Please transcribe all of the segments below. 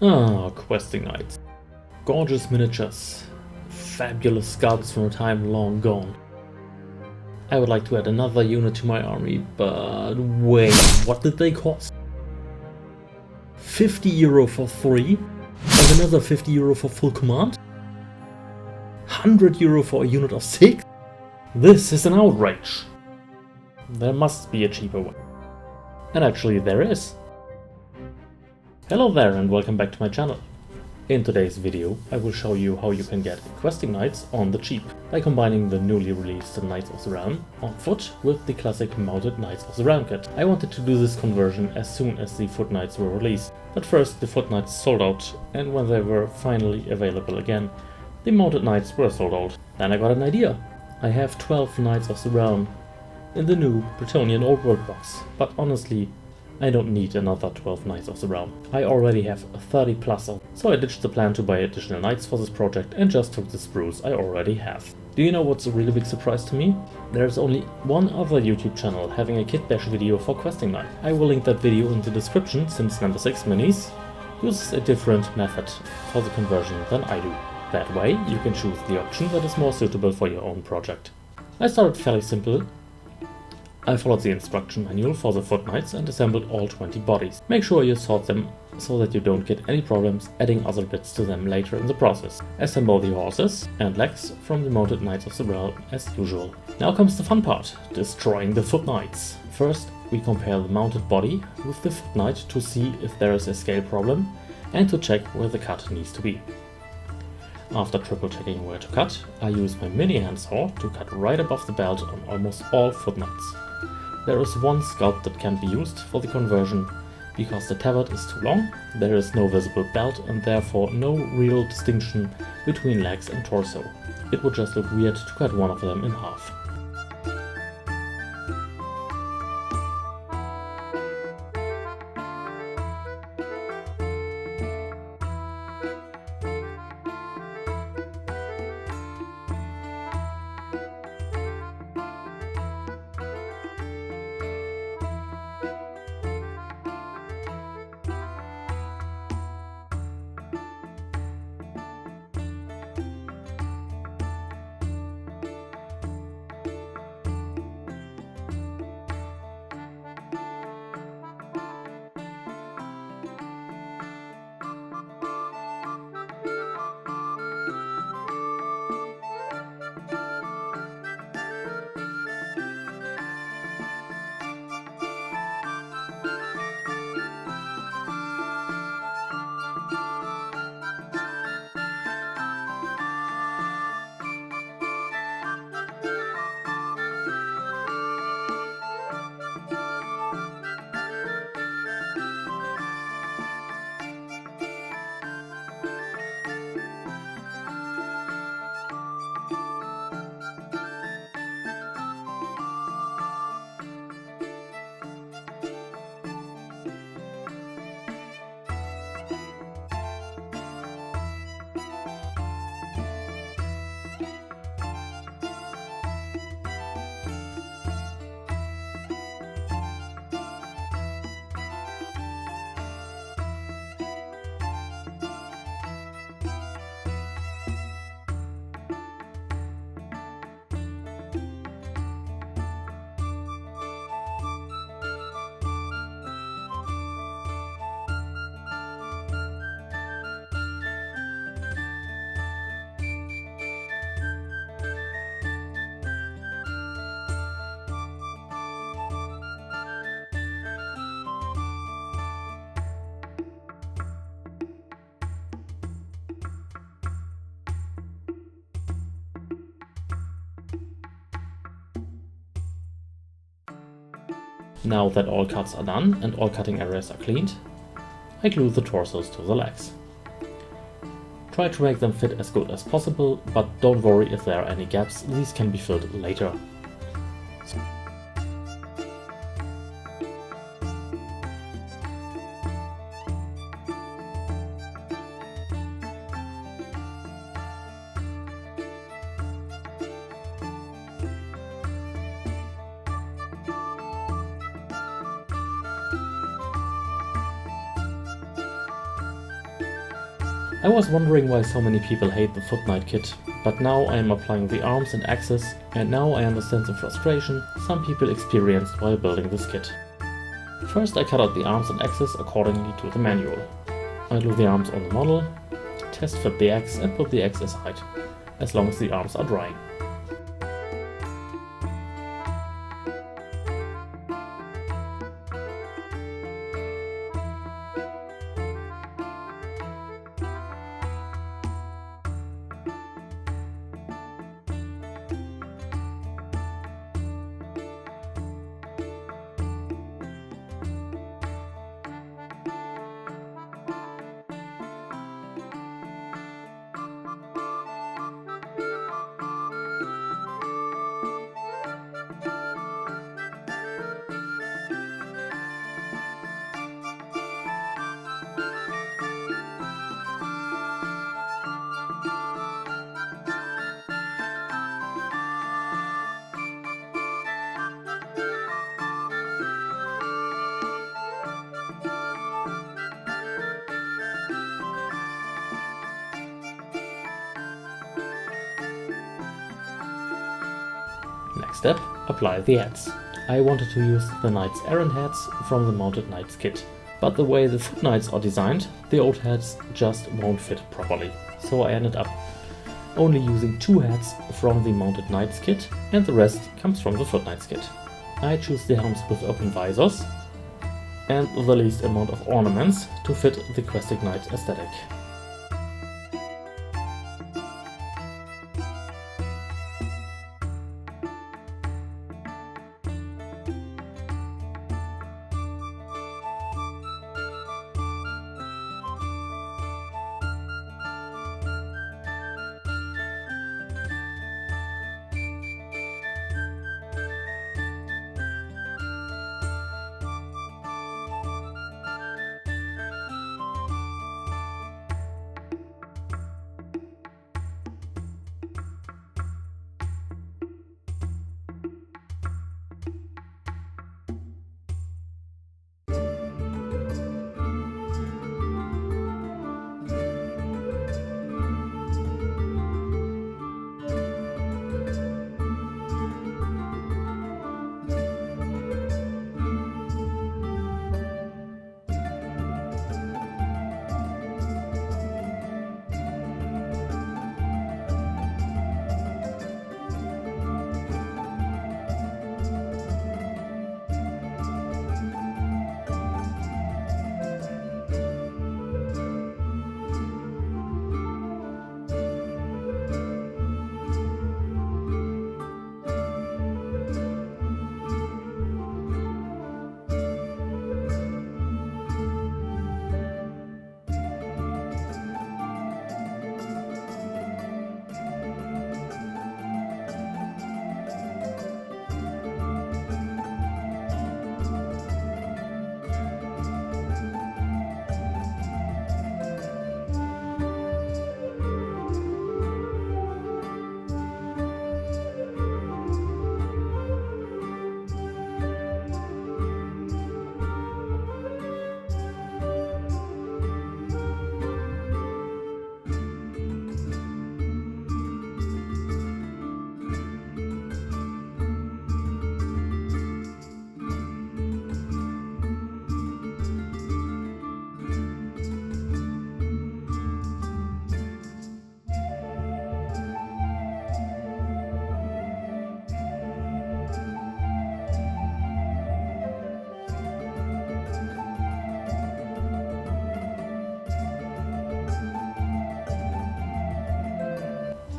Ah, questing knights. Gorgeous miniatures. Fabulous sculpts from a time long gone. I would like to add another unit to my army, but wait, what did they cost? €50 for 3, and another €50 for full command? €100 for a unit of 6? This is an outrage! There must be a cheaper way. And actually there is. Hello there and welcome back to my channel. In today's video I will show you how you can get questing knights on the cheap by combining the newly released Knights of the Realm on foot with the classic mounted Knights of the Realm kit. I wanted to do this conversion as soon as the foot knights were released, but first the foot knights sold out, and when they were finally available again, the mounted knights were sold out. Then I got an idea. I have 12 Knights of the Realm in the new Bretonnian Old World box, but honestly I don't need another 12 Knights of the Realm. I already have 30 plus of them, so I ditched the plan to buy additional knights for this project and just took the sprues I already have. Do you know what's a really big surprise to me? There's only one other YouTube channel having a kitbash video for questing knight. I will link that video in the description since No.6 Minis uses a different method for the conversion than I do. That way you can choose the option that is more suitable for your own project. I started fairly simple. I followed the instruction manual for the foot knights and assembled all 20 bodies. Make sure you sort them so that you don't get any problems adding other bits to them later in the process. Assemble the horses and legs from the mounted Knights of the Realm as usual. Now comes the fun part, destroying the foot knights. First we compare the mounted body with the foot knight to see if there is a scale problem and to check where the cut needs to be. After triple checking where to cut, I use my mini handsaw to cut right above the belt on almost all foot knights. There is one sculpt that can be used for the conversion. Because the tabard is too long, there is no visible belt and therefore no real distinction between legs and torso. It would just look weird to cut one of them in half. Now that all cuts are done and all cutting areas are cleaned, I glue the torsos to the legs. Try to make them fit as good as possible, but don't worry if there are any gaps, these can be filled later. I was wondering why so many people hate the Foot Knight kit, but now I am applying the arms and axes, and now I understand the frustration some people experienced while building this kit. First I cut out the arms and axes accordingly to the manual. I glue the arms on the model, test fit the axe and put the axe aside, as long as the arms are drying. Next step, apply the hats. I wanted to use the Knight's Errant hats from the Mounted Knights kit, but the way the Foot Knights are designed, the old hats just won't fit properly, so I ended up only using 2 hats from the Mounted Knights kit, and the rest comes from the Foot Knights kit. I choose the helms with open visors and the least amount of ornaments to fit the Questing Knight aesthetic.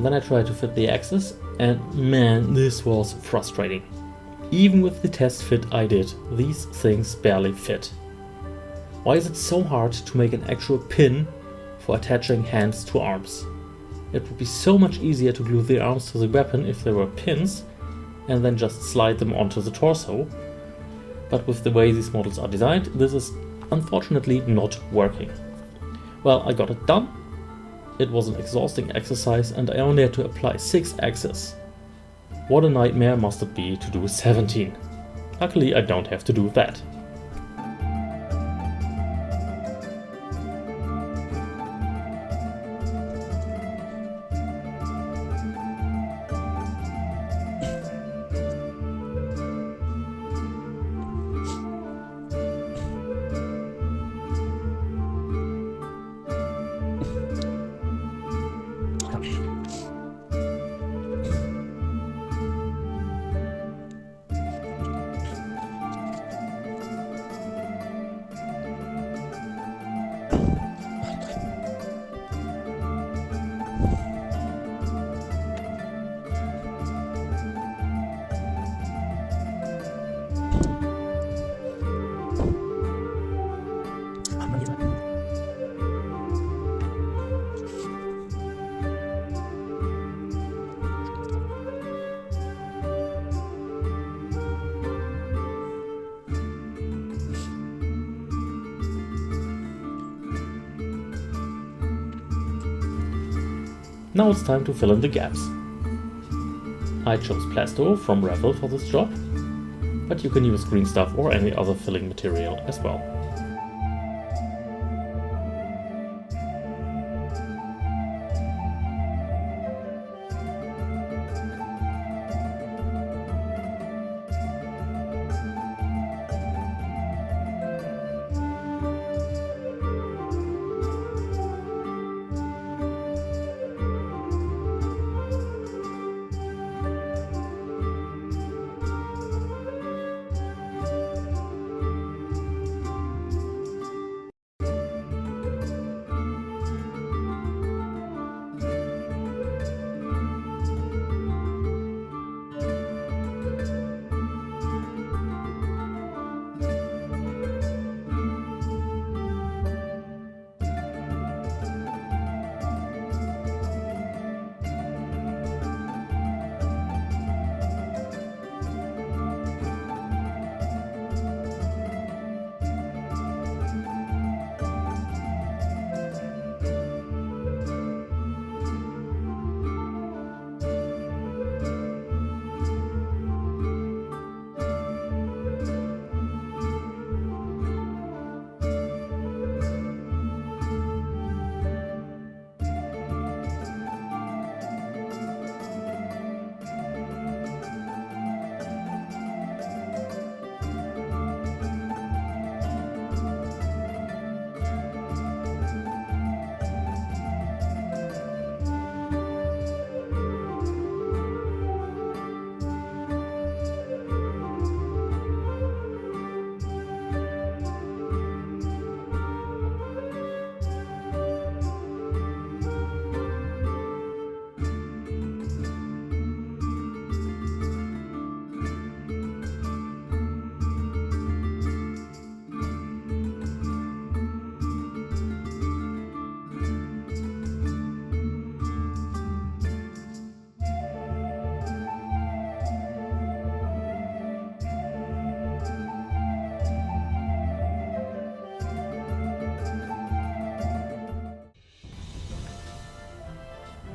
Then I tried to fit the axes, and man, this was frustrating. Even with the test fit I did, these things barely fit. Why is it so hard to make an actual pin for attaching hands to arms? It would be so much easier to glue the arms to the weapon if there were pins, and then just slide them onto the torso. But with the way these models are designed, this is unfortunately not working. Well, I got it done. It was an exhausting exercise and I only had to apply 6 axes. What a nightmare must it be to do 17. Luckily I don't have to do that. Now it's time to fill in the gaps. I chose Plasto from Raffle for this job, but you can use green stuff or any other filling material as well.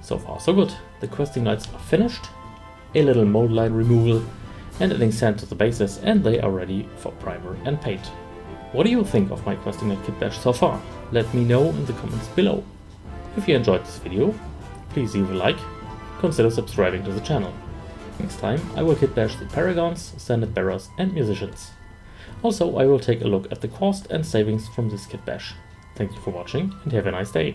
So far so good. The questing nights are finished, a little mold line removal and adding sand to the bases, and they are ready for primer and paint. What do you think of my questing night kitbash so far? Let me know in the comments below. If you enjoyed this video, please leave a like, consider subscribing to the channel. Next time I will kitbash the paragons, standard bearers and musicians. Also I will take a look at the cost and savings from this kitbash. Thank you for watching and have a nice day.